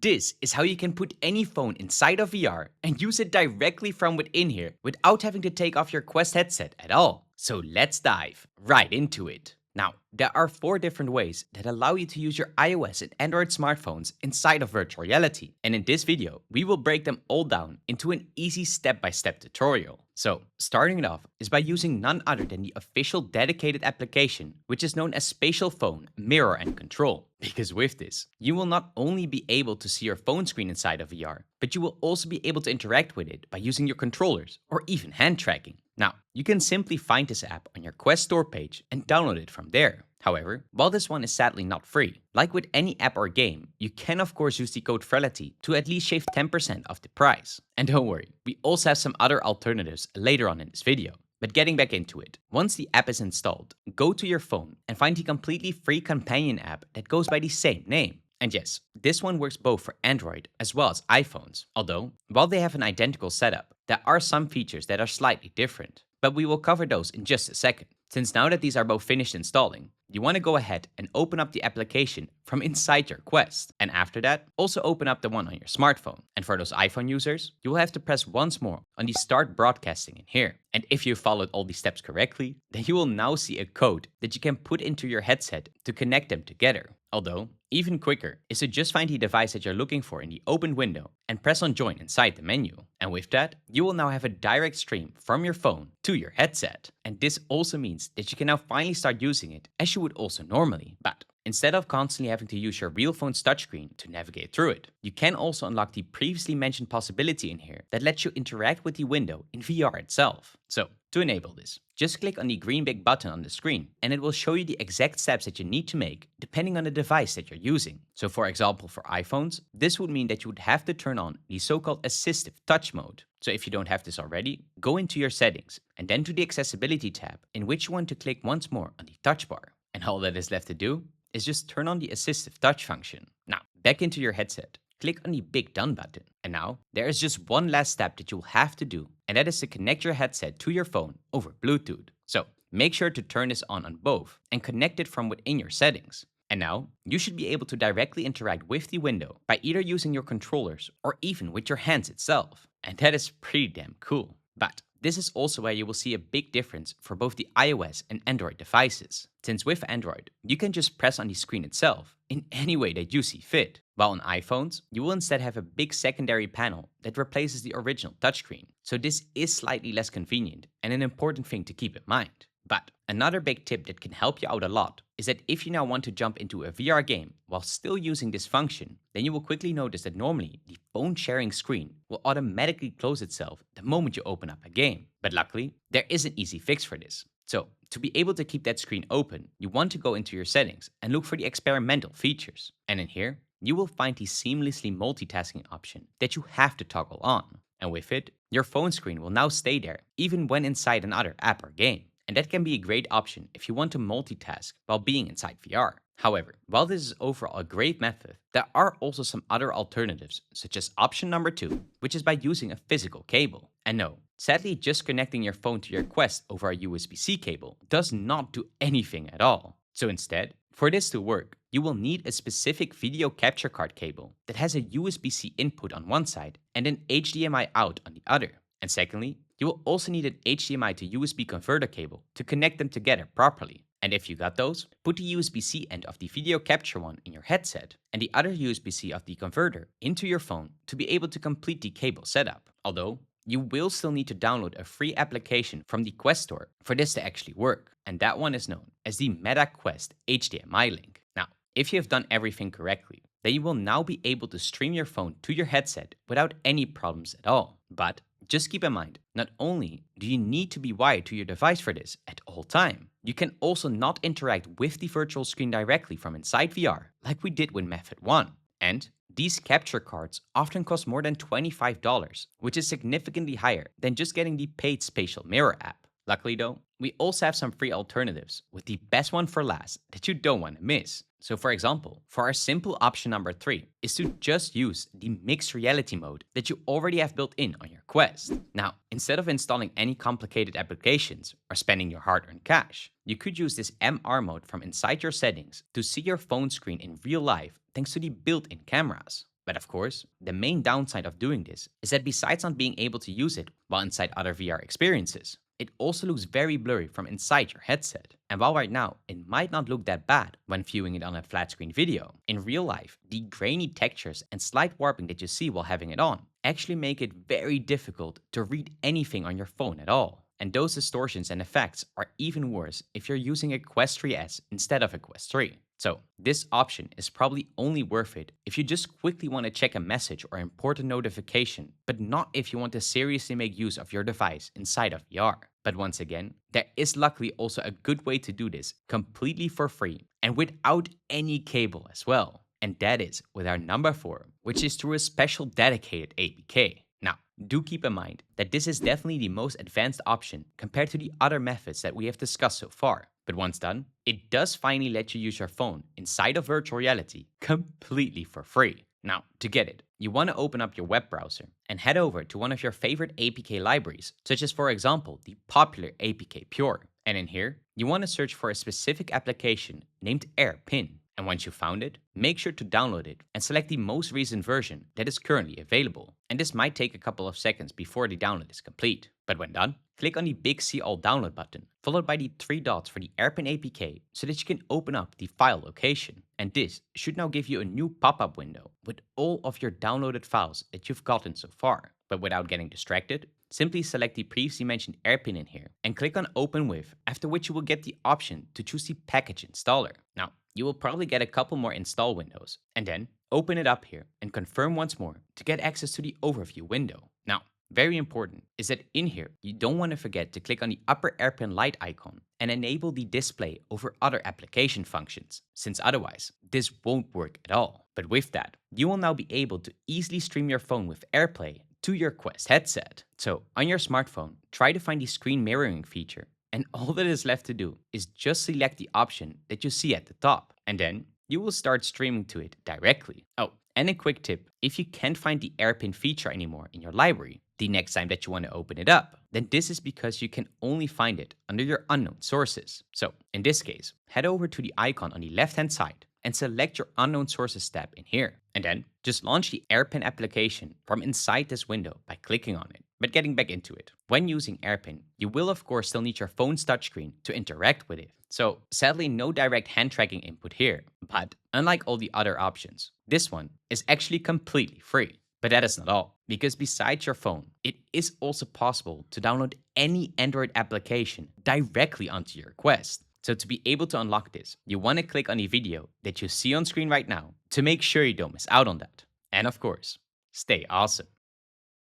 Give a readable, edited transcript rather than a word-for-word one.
This is how you can put any phone inside of VR and use it directly from within here without having to take off your Quest headset at all. So let's dive right into it. Now, there are 4 different ways that allow you to use your iOS and Android smartphones inside of virtual reality. And in this video, we will break them all down into an easy step-by-step tutorial. So, starting it off is by using none other than the official dedicated application, which is known as Spatial Phone, Mirror and Control. Because with this, you will not only be able to see your phone screen inside of VR, but you will also be able to interact with it by using your controllers or even hand tracking. Now, you can simply find this app on your Quest store page and download it from there. However, while this one is sadly not free, like with any app or game, you can of course use the code VRelity to at least shave 10% off the price. And don't worry, we also have some other alternatives later on in this video. But getting back into it, once the app is installed, go to your phone and find the completely free companion app that goes by the same name. And yes, this one works both for Android as well as iPhones, although, while they have an identical setup, there are some features that are slightly different. But we will cover those in just a second. Since now that these are both finished installing, you want to go ahead and open up the application from inside your Quest. And after that, also open up the one on your smartphone. And for those iPhone users, you will have to press once more on the Start Broadcasting in here. And if you followed all these steps correctly, then you will now see a code that you can put into your headset to connect them together. Although, even quicker is to just find the device that you're looking for in the open window and press on Join inside the menu. And with that, you will now have a direct stream from your phone to your headset. And this also means that you can now finally start using it as you would also normally. But instead of constantly having to use your real phone's touchscreen to navigate through it, you can also unlock the previously mentioned possibility in here that lets you interact with the window in VR itself. So, to enable this, just click on the green big button on the screen and it will show you the exact steps that you need to make depending on the device that you're using. So for example, for iPhones, this would mean that you would have to turn on the so-called assistive touch mode. So if you don't have this already, go into your settings and then to the accessibility tab in which you want to click once more on the touch bar. And all that is left to do is just turn on the assistive touch function. Now, back into your headset. Click on the big done button. And now, there is just one last step that you'll have to do, and that is to connect your headset to your phone over Bluetooth. So, make sure to turn this on both and connect it from within your settings. And now, you should be able to directly interact with the window by either using your controllers or even with your hands itself. And that is pretty damn cool. But this is also where you will see a big difference for both the iOS and Android devices. Since with Android, you can just press on the screen itself in any way that you see fit. While on iPhones, you will instead have a big secondary panel that replaces the original touchscreen. So this is slightly less convenient and an important thing to keep in mind. But another big tip that can help you out a lot is that if you now want to jump into a VR game while still using this function, then you will quickly notice that normally the phone sharing screen will automatically close itself the moment you open up a game. But luckily, there is an easy fix for this. So, to be able to keep that screen open, you want to go into your settings and look for the experimental features. And in here, you will find the seamlessly multitasking option that you have to toggle on. And with it, your phone screen will now stay there even when inside another app or game. And that can be a great option if you want to multitask while being inside VR. However, while this is overall a great method, there are also some other alternatives, such as option number 2, which is by using a physical cable. And no, sadly just connecting your phone to your Quest over a USB-C cable does not do anything at all. So instead, for this to work, you will need a specific video capture card cable that has a USB-C input on one side and an HDMI out on the other. And secondly, you will also need an HDMI to USB converter cable to connect them together properly. And if you got those, put the USB-C end of the video capture one in your headset and the other USB-C of the converter into your phone to be able to complete the cable setup. Although, you will still need to download a free application from the Quest store for this to actually work. And that one is known as the Meta Quest HDMI link. Now, if you have done everything correctly, then you will now be able to stream your phone to your headset without any problems at all. But just keep in mind, not only do you need to be wired to your device for this at all time, you can also not interact with the virtual screen directly from inside VR, like we did with Method 1. And these capture cards often cost more than $25, which is significantly higher than just getting the paid Spatial Mirror app. Luckily though, we also have some free alternatives, with the best one for last that you don't want to miss. So for example, for our simple option number 3 is to just use the mixed reality mode that you already have built in on your Quest. Now, instead of installing any complicated applications or spending your hard-earned cash, you could use this MR mode from inside your settings to see your phone screen in real life thanks to the built-in cameras. But of course, the main downside of doing this is that besides not being able to use it while inside other VR experiences, it also looks very blurry from inside your headset. And while right now it might not look that bad when viewing it on a flat screen video, in real life, the grainy textures and slight warping that you see while having it on actually make it very difficult to read anything on your phone at all. And those distortions and effects are even worse if you're using a Quest 3S instead of a Quest 3. So, this option is probably only worth it if you just quickly want to check a message or important notification, but not if you want to seriously make use of your device inside of VR. But once again, there is luckily also a good way to do this completely for free and without any cable as well. And that is with our number 4, which is through a special dedicated APK. Now, do keep in mind that this is definitely the most advanced option compared to the other methods that we have discussed so far. But once done, it does finally let you use your phone inside of virtual reality completely for free. Now, to get it, you want to open up your web browser and head over to one of your favorite APK libraries, such as for example, the popular APK Pure. And in here, you want to search for a specific application named Airplay. And once you found it, make sure to download it and select the most recent version that is currently available. And this might take a couple of seconds before the download is complete. But when done, click on the big See All Download button, followed by the 3 dots for the Airplay APK so that you can open up the file location. And this should now give you a new pop-up window with all of your downloaded files that you've gotten so far. But without getting distracted, simply select the previously mentioned Airplay in here and click on Open With, after which you will get the option to choose the package installer. Now, you will probably get a couple more install windows, and then open it up here and confirm once more to get access to the overview window. Now, very important is that in here, you don't want to forget to click on the upper Airplane light icon and enable the display over other application functions, since otherwise, this won't work at all. But with that, you will now be able to easily stream your phone with Airplay to your Quest headset. So, on your smartphone, try to find the screen mirroring feature, and all that is left to do is just select the option that you see at the top, and then you will start streaming to it directly. Oh, and a quick tip, if you can't find the Airplay feature anymore in your library, the next time that you want to open it up, then this is because you can only find it under your unknown sources. So, in this case, head over to the icon on the left-hand side and select your unknown sources tab in here. And then just launch the Airplay application from inside this window by clicking on it. But getting back into it, when using Airplay, you will of course still need your phone's touchscreen to interact with it. So sadly, no direct hand tracking input here. But unlike all the other options, this one is actually completely free. But that is not all, because besides your phone, it is also possible to download any Android application directly onto your Quest. So to be able to unlock this, you want to click on the video that you see on screen right now to make sure you don't miss out on that. And of course, stay awesome.